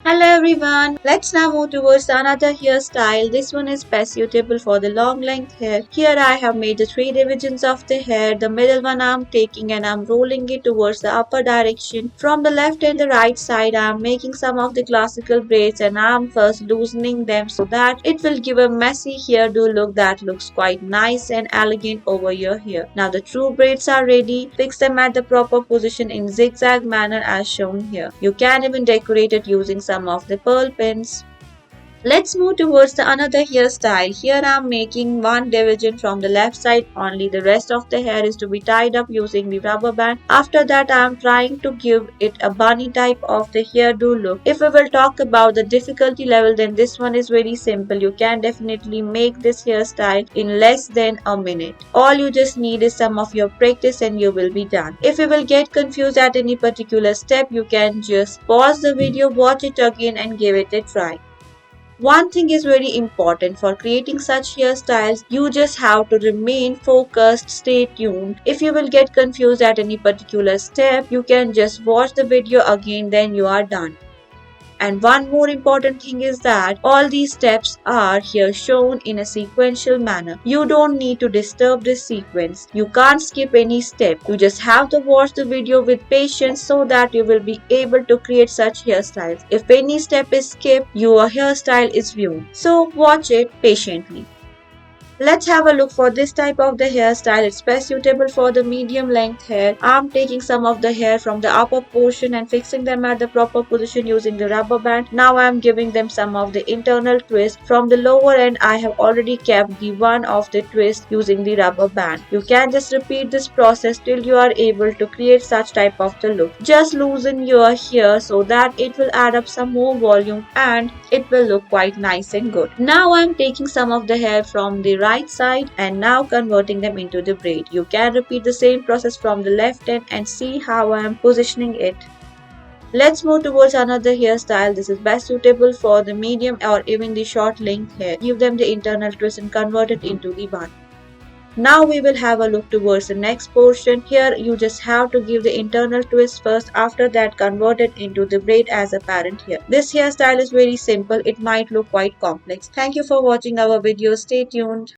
Hello everyone, let's now move towards another hairstyle. This one is best suitable for the long length hair. Here I have made the three divisions of the hair. The middle one I'm taking and I'm rolling it towards the upper direction. From the left and the right side I'm making some of the classical braids and I'm first loosening them so that it will give a messy hairdo look that looks quite nice and elegant over your hair. Now the true braids are ready. Fix them at the proper position in zigzag manner as shown here. You can even decorate it using some of the pearl pins. Let's move towards the another hairstyle. Here I am making one division from the left side only. The rest of the hair is to be tied up using the rubber band. After that I am trying to give it a bunny type of the hairdo look. If we will talk about the difficulty level, then this one is very simple. You can definitely make this hairstyle in less than a minute. All you just need is some of your practice and you will be done. If you will get confused at any particular step, you can just pause the video, watch it again and give it a try. One thing is very important for creating such hairstyles, you just have to remain focused, stay tuned. If you will get confused at any particular step, you can just watch the video again, then you are done. And one more important thing is that all these steps are here shown in a sequential manner. You don't need to disturb this sequence. You can't skip any step. You just have to watch the video with patience so that you will be able to create such hairstyles. If any step is skipped, your hairstyle is ruined. So watch it patiently. Let's have a look for this type of the hairstyle. It's best suitable for the medium length hair. I'm taking some of the hair from the upper portion and fixing them at the proper position using the rubber band. Now I'm giving them some of the internal twist. From the lower end, I have already kept the one of the twist using the rubber band. You can just repeat this process till you are able to create such type of the look. Just loosen your hair so that it will add up some more volume and it will look quite nice and good. Now I'm taking some of the hair from the right side and now converting them into the braid. You can repeat the same process from the left end and see how I am positioning it. Let's move towards another hairstyle. This is best suitable for the medium or even the short length hair. Give them the internal twist and convert it into the bun. Now we will have a look towards the next portion. Here you just have to give the internal twist first, after that convert it into the braid as apparent here. This hairstyle is very simple. It might look quite complex. Thank you for watching our video. Stay tuned.